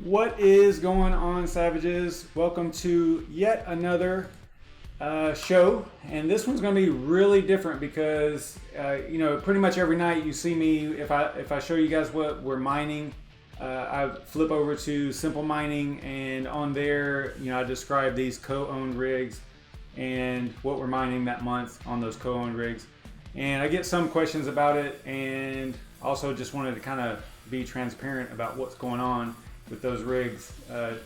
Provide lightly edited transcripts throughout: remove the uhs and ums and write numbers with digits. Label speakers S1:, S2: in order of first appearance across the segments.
S1: What is going on, Savages? Welcome to yet another show, and this one's going to be really different because pretty much every night you see me. If I show you guys what we're mining, I flip over to Simple Mining, and on there, I describe these co-owned rigs and what we're mining that month on those co-owned rigs. And I get some questions about it, and also just wanted to kind of be transparent about what's going on with those rigs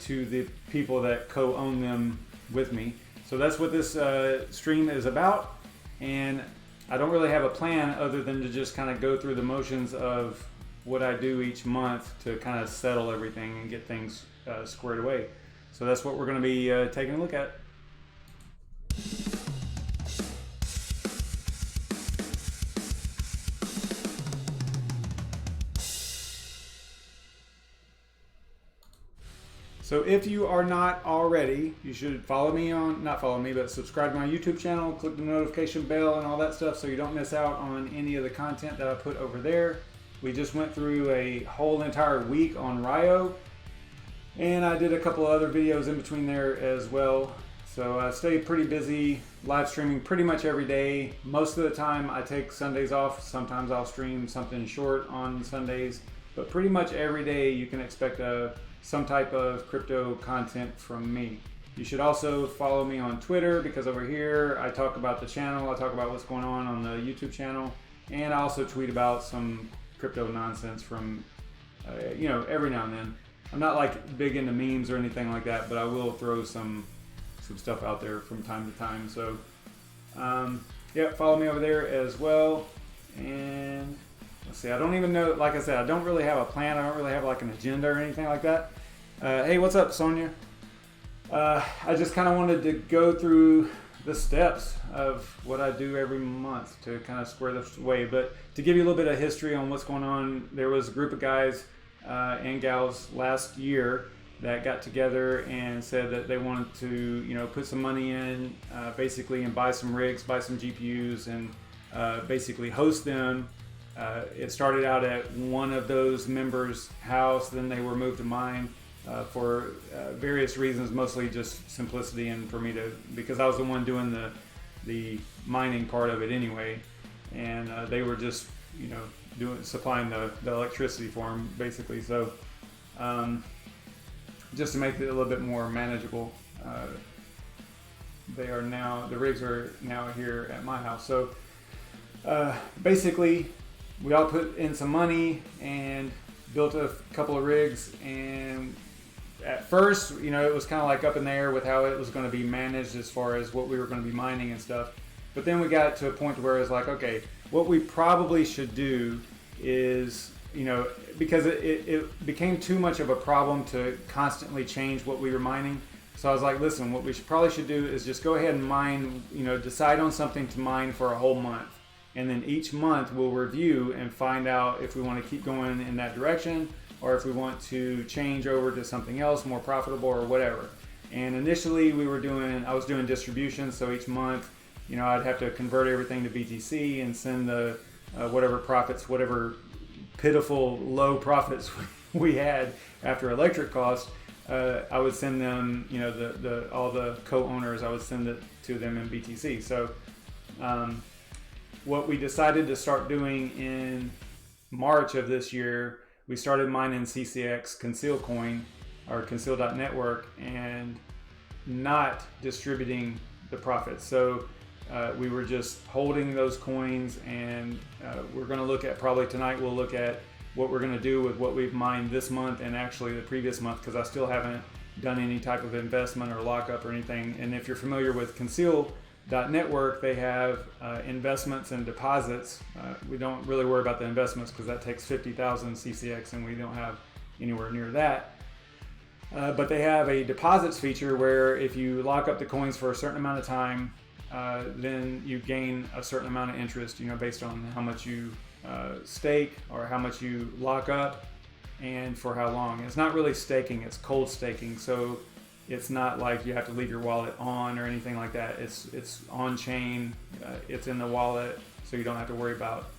S1: to the people that co-own them with me. So that's what this stream is about, and I don't really have a plan other than to just kind of go through the motions of what I do each month to kind of settle everything and get things squared away. So that's what we're going to be taking a look at. So if you are not already, you should subscribe to my YouTube channel, click the notification bell and all that stuff so you don't miss out on any of the content that I put over there. We just went through a whole entire week on Rio, and I did a couple other videos in between there as well. So I stay pretty busy live streaming pretty much every day. Most of the time I take Sundays off. Sometimes I'll stream something short on Sundays, but pretty much every day you can expect some type of crypto content from me. You should also follow me on Twitter, because over here I talk about the channel, I talk about what's going on the YouTube channel, and I also tweet about some crypto nonsense from every now and then. I'm not like big into memes or anything like that, but I will throw some stuff out there from time to time. So follow me over there as well. And let's see, I don't even know, like I said, I don't really have a plan. I don't really have like an agenda or anything like that. Hey, what's up, Sonia? I just kind of wanted to go through the steps of what I do every month to kind of square this away. But to give you a little bit of history on what's going on, there was a group of guys and gals last year that got together and said that they wanted to, put some money in, basically, and buy some rigs, buy some GPUs, and basically host them. It started out at one of those members' house, then they were moved to mine for various reasons, mostly just simplicity and for me because I was the one doing the mining part of it anyway, and they were just supplying the electricity for them basically. So just to make it a little bit more manageable, the rigs are now here at my house. So basically, we all put in some money and built a couple of rigs, and at first, it was kind of like up in the air with how it was going to be managed as far as what we were going to be mining and stuff. But then we got to a point where it's like, okay, what we probably should do is, because it became too much of a problem to constantly change what we were mining. So I was like, listen, what we probably should do is just go ahead and mine, decide on something to mine for a whole month. And then each month we'll review and find out if we want to keep going in that direction or if we want to change over to something else more profitable or whatever. And initially I was doing distribution, so each month, I'd have to convert everything to BTC and send the whatever pitiful low profits we had after electric costs. I would send them, all the co-owners, I would send it to them in BTC. So what we decided to start doing in March of this year, we started mining CCX Conceal Coin or Conceal.network and not distributing the profits. So we were just holding those coins, and we're going to look at, probably tonight we'll look at what we're going to do with what we've mined this month and actually the previous month, because I still haven't done any type of investment or lockup or anything. And if you're familiar with Conceal.network, they have investments and deposits. We don't really worry about the investments because that takes 50,000 CCX and we don't have anywhere near that. But they have a deposits feature where if you lock up the coins for a certain amount of time, then you gain a certain amount of interest, based on how much you stake or how much you lock up and for how long. It's not really staking, it's cold staking. So it's not like you have to leave your wallet on or anything like that. It's on chain, it's in the wallet, so you don't have to worry about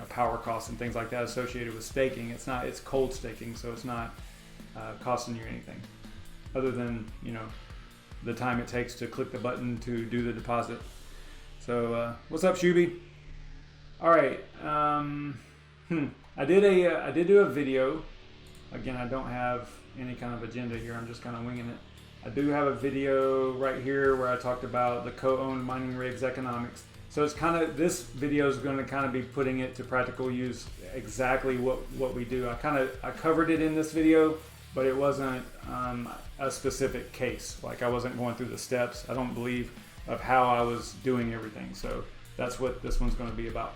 S1: power costs and things like that associated with staking. It's cold staking, so it's not costing you anything, other than, you know, the time it takes to click the button to do the deposit. So what's up, Shuby? All right, I did do a video. Again, I don't have any kind of agenda here. I'm just kind of winging it. I do have a video right here where I talked about the co-owned mining rigs economics. So it's kind of, this video is going to kind of be putting it to practical use, exactly what we do. I covered it in this video, but it wasn't a specific case. Like, I wasn't going through the steps, I don't believe, of how I was doing everything. So that's what this one's going to be about.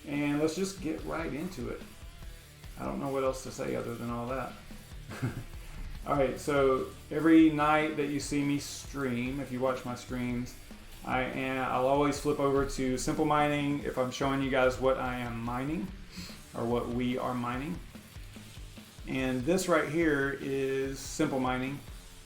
S1: And let's just get right into it. I don't know what else to say other than all that. All right, so every night that you see me stream, if you watch my streams, I'll always flip over to Simple Mining if I'm showing you guys what I am mining, or what we are mining. And this right here is Simple Mining.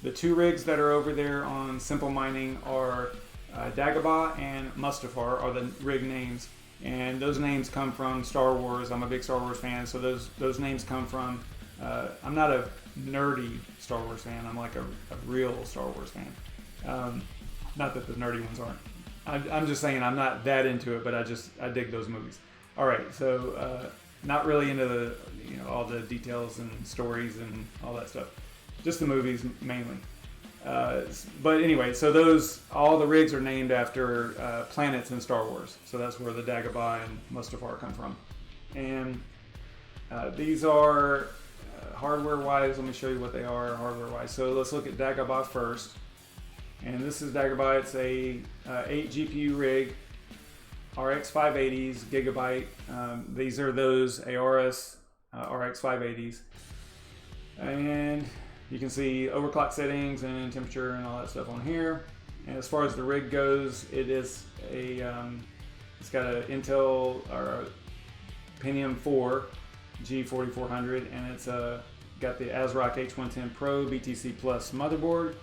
S1: The two rigs that are over there on Simple Mining are Dagobah and Mustafar are the rig names. And those names come from Star Wars. I'm a big Star Wars fan, so those names come from, I'm not a nerdy Star Wars fan, I'm like a real Star Wars fan. Not that the nerdy ones aren't. I'm just saying I'm not that into it, but I dig those movies. All right, so not really into the, you know, all the details and stories and all that stuff. Just the movies mainly. But anyway, so all the rigs are named after planets in Star Wars. So that's where the Dagobah and Mustafar come from. And these are hardware-wise. Let me show you what they are hardware-wise. So let's look at Dagobah first. And this is Dagobah. It's a 8 GPU rig, RX 580s, gigabyte. These are those ARS RX 580s. And you can see overclock settings and temperature and all that stuff on here. And as far as the rig goes, it is it's got an Intel or a Pentium 4 G4400, and it's got the ASRock H110 Pro BTC Plus motherboard,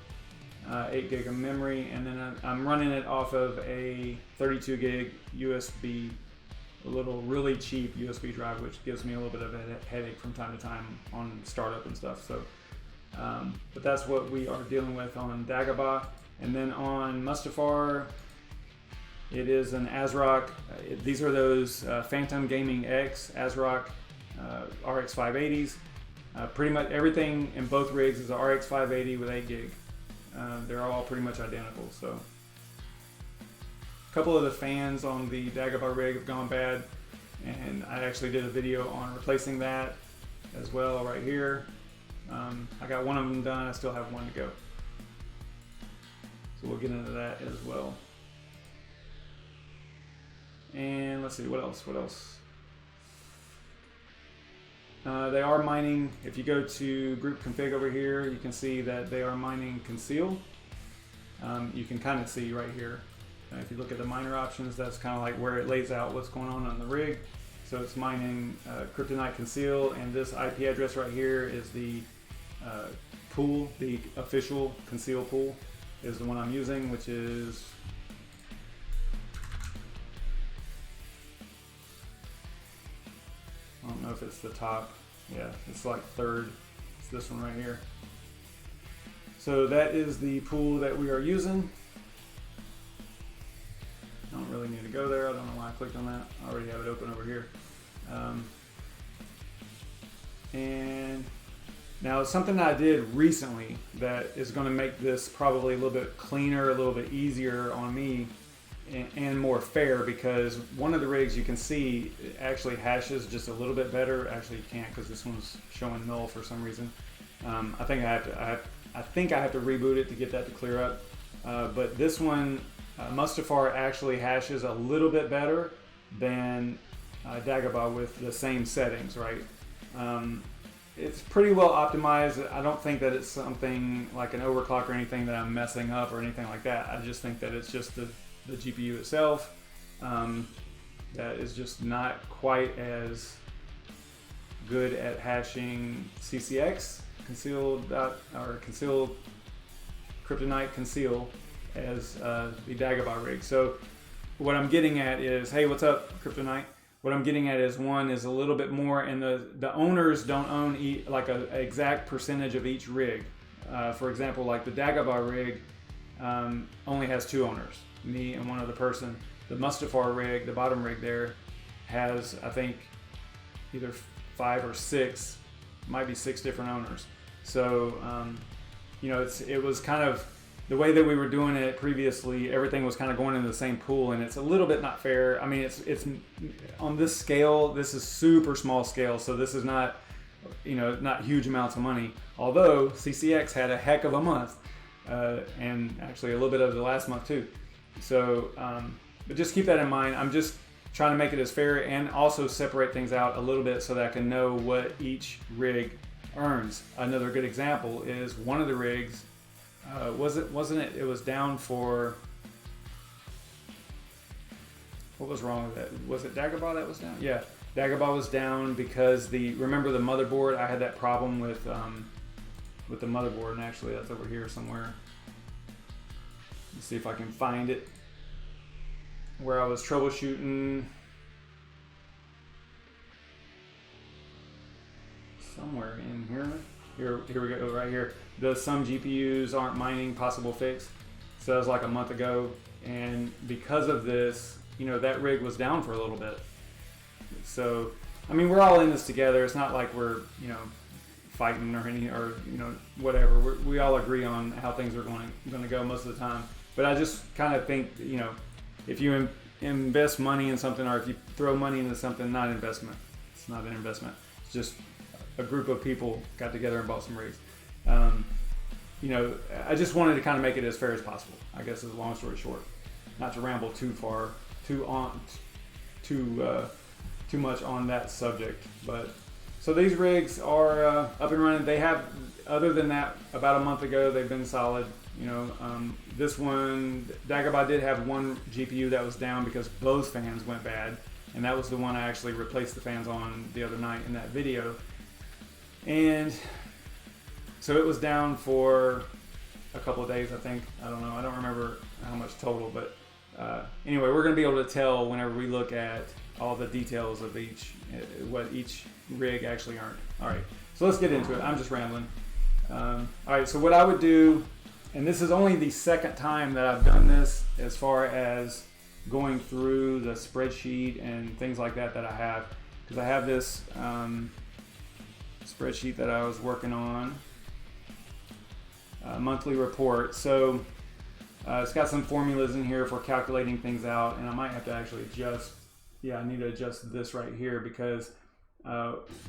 S1: 8 gig of memory, and then I'm running it off of a 32 gig USB, a little really cheap USB drive, which gives me a little bit of a headache from time to time on startup and stuff. So. But that's what we are dealing with on Dagobah. And then on Mustafar, it is an ASRock. These are those Phantom Gaming X ASRock RX 580s. Pretty much everything in both rigs is a RX 580 with 8 gig. They're all pretty much identical. So a couple of the fans on the Dagobah rig have gone bad, and I actually did a video on replacing that as well right here. I got one of them done, I still have one to go. So we'll get into that as well. And let's see, what else? They are mining. If you go to group config over here, you can see that they are mining Conceal. You can kind of see right here. If you look at the miner options, that's kind of like where it lays out what's going on the rig. So it's mining Kryptonite Conceal, and this IP address right here is the pool, the official Conceal pool is the one I'm using, which is I don't know if it's the top. Yeah, it's like third. It's this one right here. So that is the pool that we are using. I don't really need to go there. I don't know why I clicked on that. I already have it open over here. And now something that I did recently that is going to make this probably a little bit cleaner, a little bit easier on me, and more fair, because one of the rigs you can see it actually hashes just a little bit better. Actually, you can't, because this one's showing null for some reason. I think I have to reboot it to get that to clear up. But this one, Mustafar actually hashes a little bit better than Dagobah with the same settings, right? It's pretty well optimized. I don't think that it's something like an overclock or anything that I'm messing up or anything like that. I just think that it's just the GPU itself that is just not quite as good at hashing CCX, concealed Kryptonite Conceal, as the Dagobah rig. So what I'm getting at is, hey, what's up, Kryptonite? what I'm getting at is one is a little bit more, and the owners don't own like an exact percentage of each rig. For example, like the Dagobah rig only has 2 owners, me and one other person. The Mustafar rig, the bottom rig there, has, I think, either 5 or 6, might be 6 different owners. So, you know, it was kind of the way that we were doing it previously. Everything was kind of going into the same pool, and it's a little bit not fair. I mean, it's on this scale. This is super small scale, so this is not, you know, not huge amounts of money. Although CCX had a heck of a month, and actually a little bit of the last month too. So, but just keep that in mind. I'm just trying to make it as fair and also separate things out a little bit so that I can know what each rig earns. Another good example is one of the rigs, wasn't it? It was down for, what was wrong with that? Was it Dagobah that was down? Yeah, Dagobah was down because remember the motherboard? I had that problem with the motherboard, and actually that's over here somewhere. Let's see if I can find it. Where I was troubleshooting somewhere in here. Here we go, right here. Some GPUs aren't mining, possible fix. So that was like a month ago, and because of this, you know, that rig was down for a little bit. So, I mean, we're all in this together. It's not like we're, you know, fighting or you know, whatever. We all agree on how things are going to go most of the time. But I just kind of think, you know, if you invest money in something, or if you throw money into something, not investment. It's not an investment. It's just a group of people got together and bought some rigs. You know, I just wanted to kind of make it as fair as possible, I guess, is a long story short. Not to ramble too far, too much on that subject. But so these rigs are up and running. They have, other than that, about a month ago, they've been solid. You know, this one, Dagobah did have one GPU that was down because both fans went bad, and that was the one I actually replaced the fans on the other night in that video. And so it was down for a couple of days, I think. I don't know. I don't remember how much total, but anyway, we're going to be able to tell whenever we look at all the details of what each rig actually earned. All right, so let's get into it. I'm just rambling. All right, so what I would do, and this is only the second time that I've done this as far as going through the spreadsheet and things like that I have, because I have this spreadsheet that I was working on, monthly report. So it's got some formulas in here for calculating things out, and I might have to actually adjust. Yeah, I need to adjust this right here because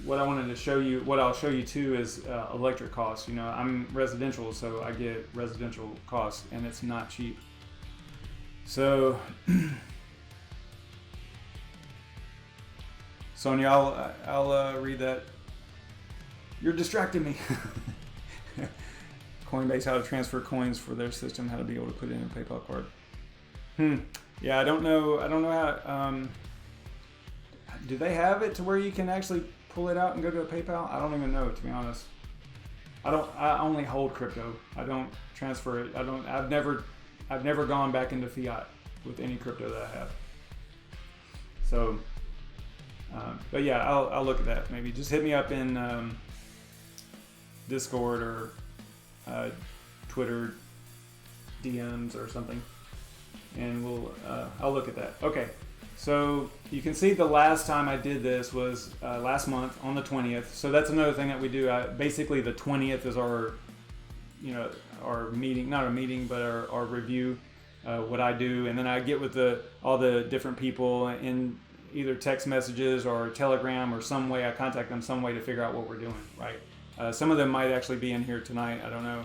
S1: what I wanted to show you, what I'll show you too, is electric costs. You know, I'm residential, so I get residential costs, and it's not cheap. So, Sonia, I'll read that. You're distracting me. Coinbase, how to transfer coins for their system, how to be able to put in a PayPal card. Yeah, I don't know how. Do they have it to where you can actually pull it out and go to a PayPal? I don't even know, to be honest. I only hold crypto. I don't transfer it. I've never gone back into fiat with any crypto that I have. So, but yeah, I'll look at that. Maybe just hit me up in Discord or Twitter DMs or something, and I'll look at that. Okay. So you can see the last time I did this was last month on the 20th. So that's another thing that we do. Basically, the 20th is our meeting, not a meeting, but our review, what I do. And then I get with all the different people in either text messages or Telegram or some way. I contact them some way to figure out what we're doing, right? Some of them might actually be in here tonight. I don't know.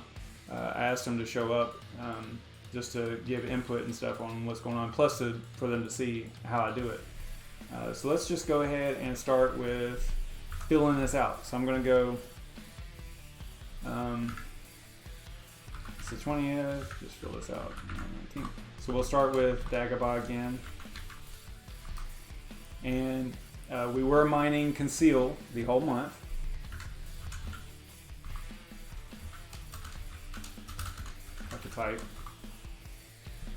S1: I asked them to show up. Just to give input and stuff on what's going on, plus for them to see how I do it. So let's just go ahead and start with filling this out. So I'm going to go, it's the 20th, just fill this out. 19th. So we'll start with Dagobah again. And we were mining Conceal the whole month. Have to type.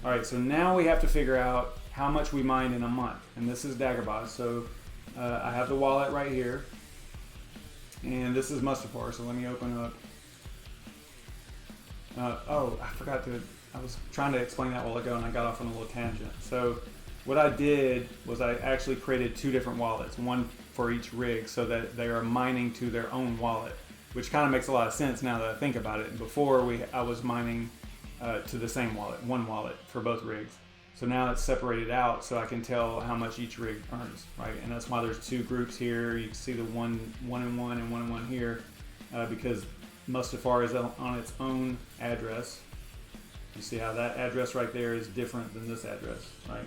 S1: All right, so now we have to figure out how much we mined in a month, and this is Dagobah. So I have the wallet right here, and this is Mustafar. So let me open up. Oh, I forgot to. I was trying to explain that a while ago, and I got off on a little tangent. So what I did was I actually created 2 different wallets, one for each rig, so that they are mining to their own wallet, which kind of makes a lot of sense now that I think about it. Before I was mining to the same wallet, one wallet for both rigs. So now it's separated out, so I can tell how much each rig earns, right? And that's why there's 2 groups here. You can see the one and one here, because Mustafar is on its own address. You see how that address right there is different than this address, right?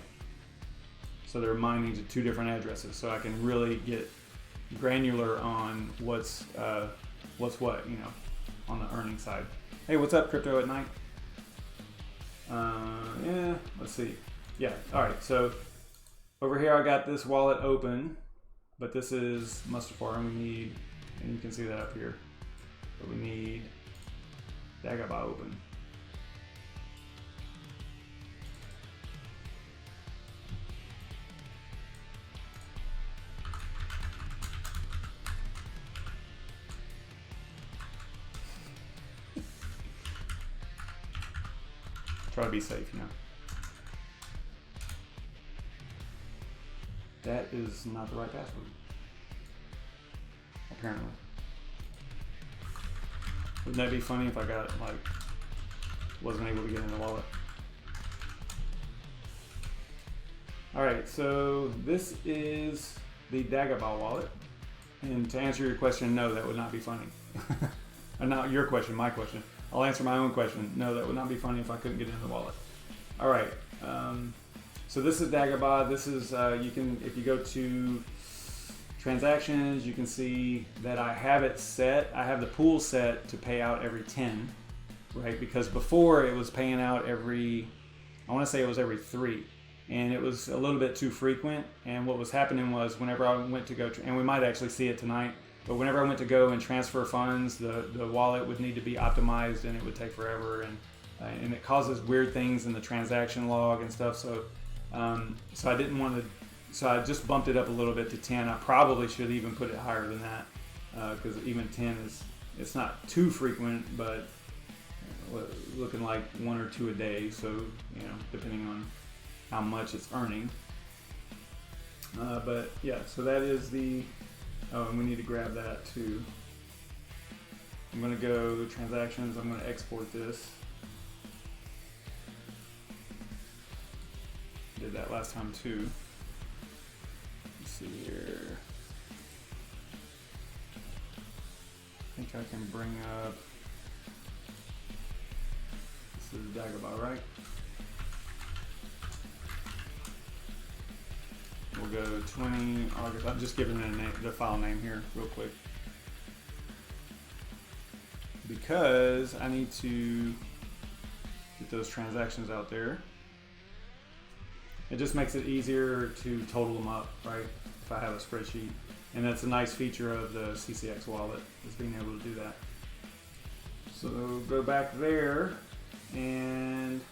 S1: So they're mining to 2 different addresses, so I can really get granular on what's what, you know, on the earning side. Hey, what's up, Crypto at Night? Yeah, let's see. Yeah, all right. So over here, I got this wallet open, but this is Mustafar, and we need, and you can see that up here. But we need Dagobah open. Try to be safe, you know. That is not the right password, apparently. Wouldn't that be funny if I got, like, wasn't able to get in the wallet? Alright, so this is the Dagobah wallet. And to answer your question, no, that would not be funny. Not your question, my question. I'll answer my own question. No, that would not be funny if I couldn't get in the wallet. Alright, so this is Dagobah. This is, you can, if you go to transactions, you can see that I have it set. I have the pool set to pay out every 10, right? Because before it was paying out every, I want to say it was every 3, and it was a little bit too frequent. And what was happening was whenever I went to go, and we might actually see it tonight, but whenever I went to go and transfer funds, the wallet would need to be optimized, and it would take forever, and it causes weird things in the transaction log and stuff. So, so I didn't want to. So I just bumped it up a little bit to 10. I probably should even put it higher than that, because even 10 is, it's not too frequent, but looking like 1 or 2 a day. So, you know, depending on how much it's earning. But yeah, so that is the. Oh, and we need to grab that too. I'm going to go transactions. I'm going to export this. Did that last time too. Let's see here. I think I can bring up. This is Dagobah, right? We'll go 20 August. I'm just giving it a name, the file name here real quick, because I need to get those transactions out there. It just makes it easier to total them up, right? If I have a spreadsheet. And that's a nice feature of the CCX wallet, is being able to do that. So go back there, and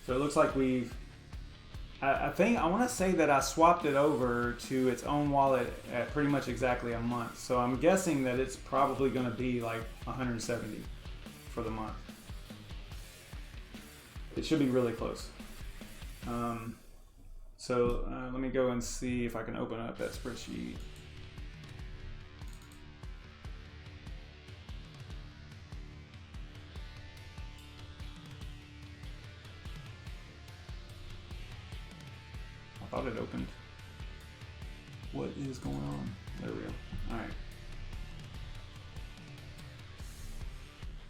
S1: so it looks like we've, I think, I want to say that I swapped it over to its own wallet at pretty much exactly a month. So I'm guessing that it's probably going to be like 170 for the month. It should be really close. So let me go and see if I can open up that spreadsheet. I thought it opened. What is going on? There we go. All right.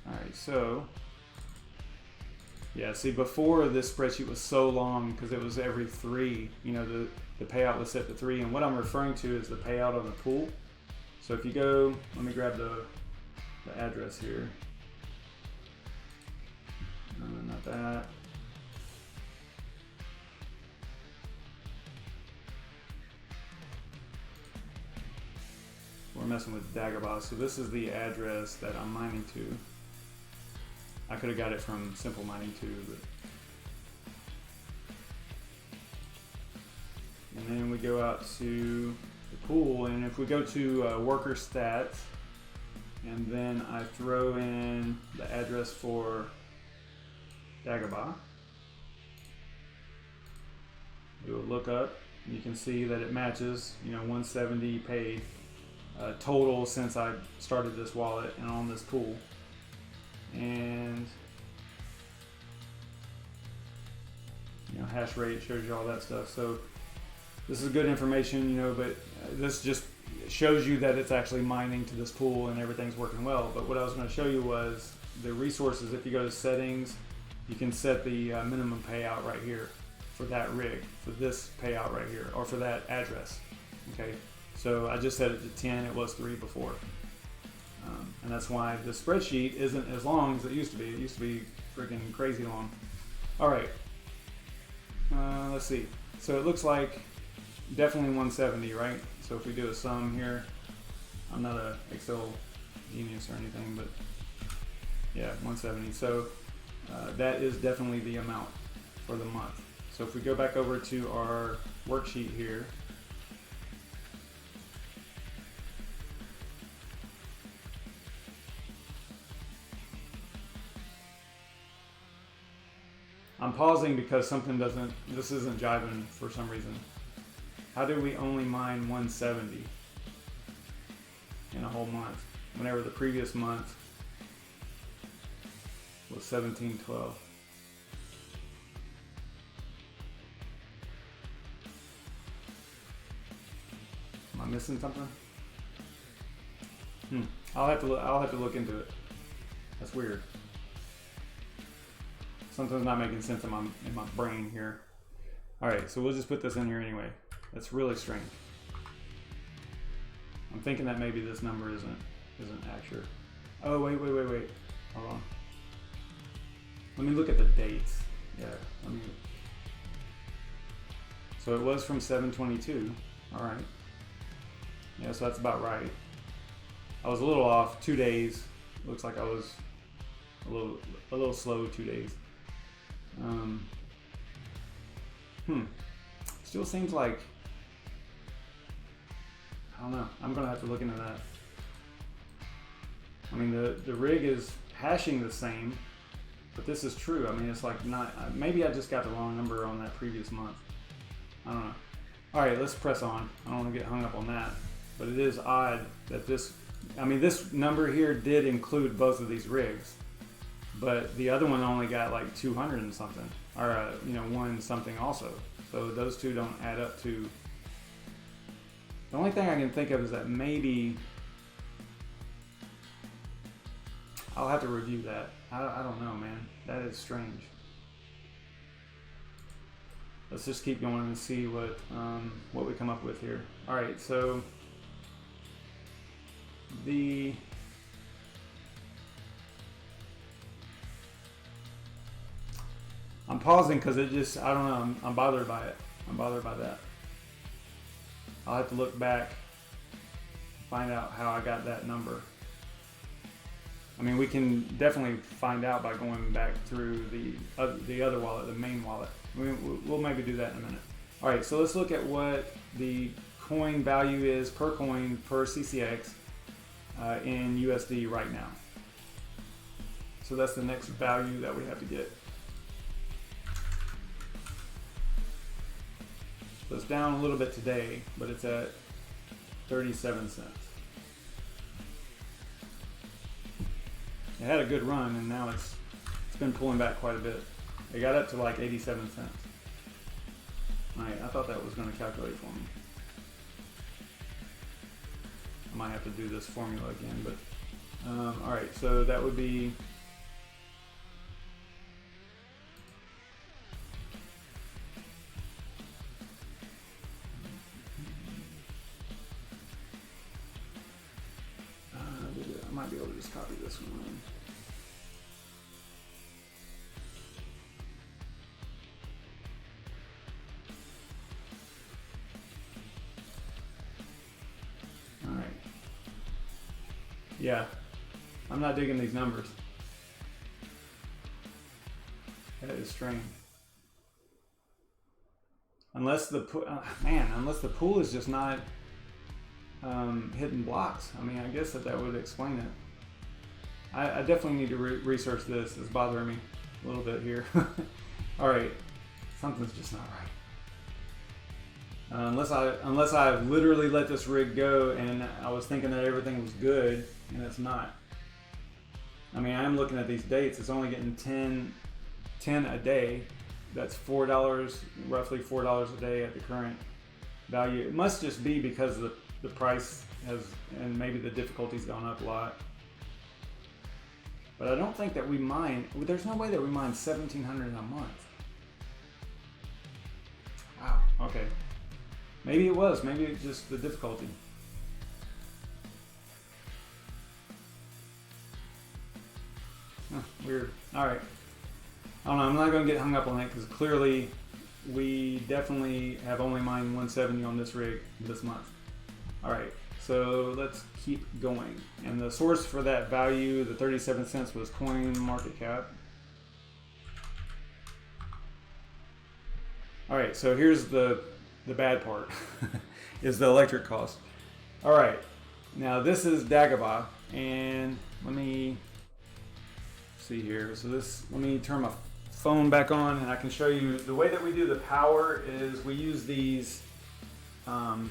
S1: All right, so yeah, see, before this spreadsheet was so long because it was every 3, you know, the payout was set to 3, and what I'm referring to is the payout on the pool. So if you go, let me grab the address here. Not that. We're messing with Dagobah, so this is the address that I'm mining to. I could have got it from Simple Mining too, but And then we go out to the pool, and if we go to worker stats, and then I throw in the address for Dagobah, do a lookup, and you can see that it matches, you know, 170 paid total since I started this wallet and on this pool. And you know, hash rate shows you all that stuff. So this is good information, you know, but this just shows you that it's actually mining to this pool and everything's working well. But what I was going to show you was the resources. If you go to settings, you can set the minimum payout right here for that rig, for this payout right here, or for that address. Okay, so I just set it to 10. It was 3 before. And that's why the spreadsheet isn't as long as it used to be. It used to be freaking crazy long. All right, let's see. So it looks like definitely 170, right? So if we do a sum here, I'm not a Excel genius or anything, but yeah, 170. So that is definitely the amount for the month. So if we go back over to our worksheet here, I'm pausing because something this isn't jiving for some reason. How do we only mine 170 in a whole month, whenever the previous month was 1712? Am I missing something? I'll have to look into it. That's weird. Something's not making sense in my brain here. All right, so we'll just put this in here anyway. That's really strange. I'm thinking that maybe this number isn't accurate. Oh, wait. Hold on. Let me look at the dates. Yeah, so it was from 7/22. All right. Yeah, so that's about right. I was a little off, 2 days. Looks like I was a little slow 2 days. Still seems like, I don't know. I'm gonna have to look into that. I mean, the rig is hashing the same, but this is true. I mean, it's like not, maybe I just got the wrong number on that previous month. I don't know. All right, let's press on. I don't want to get hung up on that, but it is odd that this number here did include both of these rigs, but the other one only got like 200 and something, or one something also. So those two don't add up to. The only thing I can think of is that maybe I'll have to review that. I don't know, man. That is strange. Let's just keep going and see what we come up with here. All right, so I'm pausing because it just, I don't know, I'm bothered by it. I'm bothered by that. I'll have to look back, find out how I got that number. I mean, we can definitely find out by going back through the other wallet, the main wallet. We'll maybe do that in a minute. All right, so let's look at what the coin value is per coin per CCX in USD right now. So that's the next value that we have to get. So it's down a little bit today, but it's at 37 cents. It had a good run, and now it's been pulling back quite a bit. It got up to like 87 cents. All right, I thought that was going to calculate for me. I might have to do this formula again, but all right, so that would be I might be able to just copy this one. All right. Yeah, I'm not digging these numbers. That is strange. unless the pool is just not hitting blocks. I mean, I guess that would explain it. I definitely need to research this. It's bothering me a little bit here. All right, something's just not right. Unless I literally let this rig go and I was thinking that everything was good and it's not. I mean, I'm looking at these dates. It's only getting 10 a day. That's $4, roughly $4 a day at the current value. It must just be because the price has, and maybe the difficulty's gone up a lot. But I don't think that we mine, there's no way that we mine 1,700 in a month. Wow, okay. Maybe it was, maybe it's just the difficulty. Huh, weird, all right. I don't know, I'm not gonna get hung up on that because clearly we definitely have only mined 170 on this rig this month. All right, so let's keep going. And the source for that value, the 37 cents, was coin market cap. All right, so here's the bad part, is the electric cost. All right, now this is Dagobah, and let me see here. So let me turn my phone back on and I can show you the way that we do the power is we use these what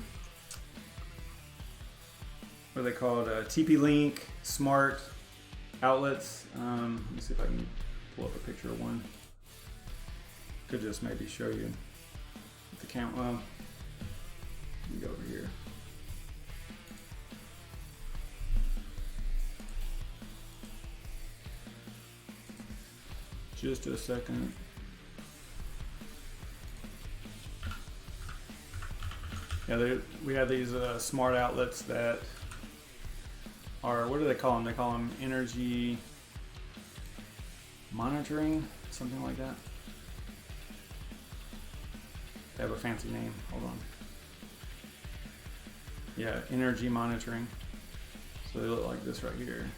S1: are they called, TP-Link smart outlets. Let me see if I can pull up a picture of one. Could just maybe show you the count. Well, let me go over here. Just a second. Yeah, we have these smart outlets that are, what do they call them? They call them energy monitoring, something like that. They have a fancy name. Hold on. Yeah, energy monitoring. So they look like this right here.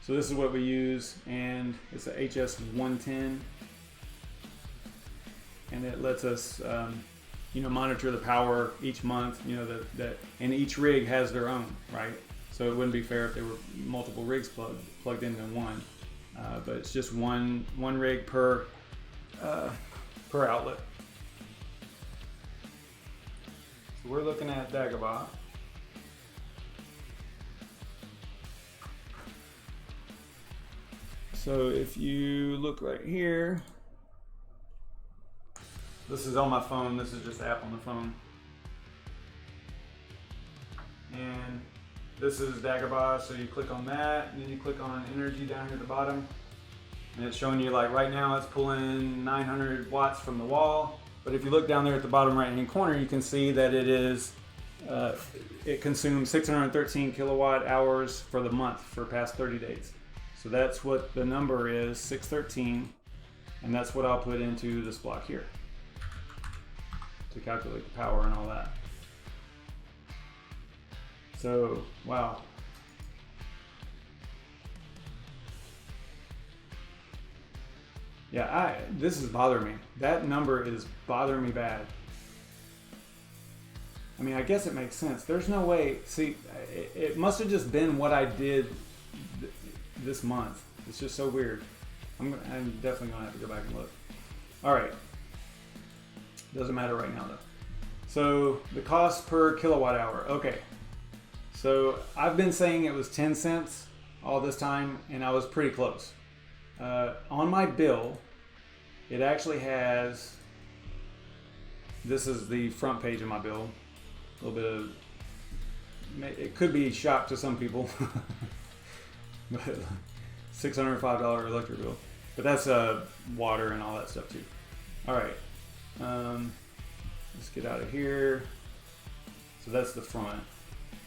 S1: So this is what we use, and it's a HS110, and it lets us, monitor the power each month. And each rig has their own, right? So it wouldn't be fair if there were multiple rigs plugged into one, but it's just one rig per outlet. So we're looking at Dagobah. So if you look right here, this is on my phone. This is just the app on the phone. And this is Dagobah, so you click on that, and then you click on energy down here at the bottom. And it's showing you, like right now it's pulling 900 watts from the wall. But if you look down there at the bottom right hand corner, you can see that it consumes 613 kilowatt hours for the month for past 30 days. So that's what the number is, 613, and that's what I'll put into this block here to calculate the power and all that. So, wow. Yeah, this is bothering me. That number is bothering me bad. I mean, I guess it makes sense. There's no way, see, it must have just been what I did this month. It's just so weird. I'm definitely gonna have to go back and look. All right, doesn't matter right now though. So the cost per kilowatt hour. Okay, so I've been saying it was 10 cents all this time, and I was pretty close. On my bill, it actually has, this is the front page of my bill. A little bit of, it could be a shock to some people. But $605 electric bill, but that's water and all that stuff too. All right, let's get out of here. So that's the front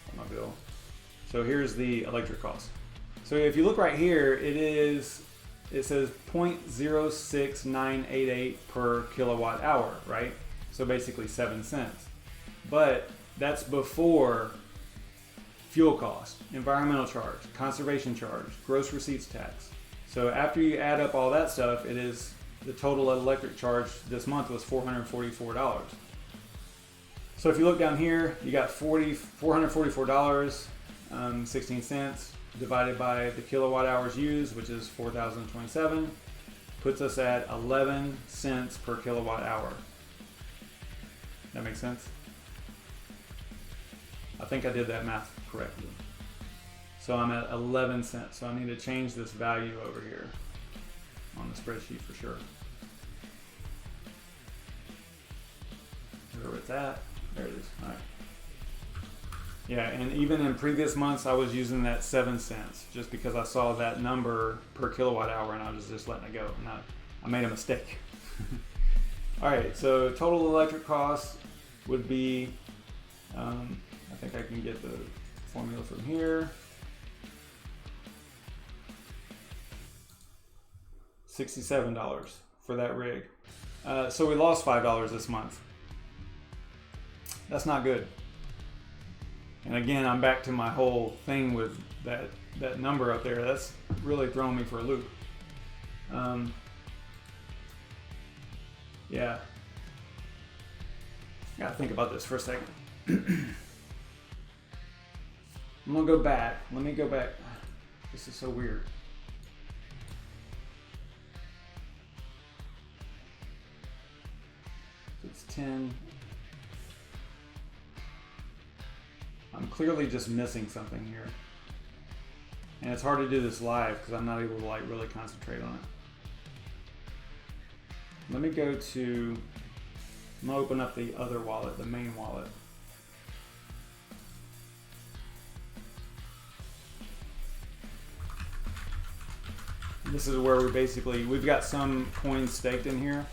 S1: of my bill. So here's the electric cost. So if you look right here, it says 0.06988 per kilowatt hour, right? So basically 7 cents, but that's before fuel cost, environmental charge, conservation charge, gross receipts tax. So after you add up all that stuff, it is the total electric charge this month was $444. So if you look down here, you got $444.16 divided by the kilowatt hours used, which is 4,027, puts us at 11 cents per kilowatt hour. That makes sense? I think I did that math correctly. So I'm at 11 cents. So I need to change this value over here on the spreadsheet for sure. Where it's at. There it is. All right. Yeah, and even in previous months, I was using that 7 cents just because I saw that number per kilowatt hour and I was just letting it go. And I made a mistake. All right, so total electric cost would be, I think I can get the formula from here. $67 for that rig. So we lost $5 this month. That's not good. And again, I'm back to my whole thing with that number up there. That's really throwing me for a loop. Yeah. Gotta think about this for a second. I'm gonna go back. Let me go back. This is so weird. It's 10. I'm clearly just missing something here. And it's hard to do this live because I'm not able to like really concentrate on it. Let me go to, I'm gonna open up the other wallet, the main wallet. This is where we've got some coins staked in here.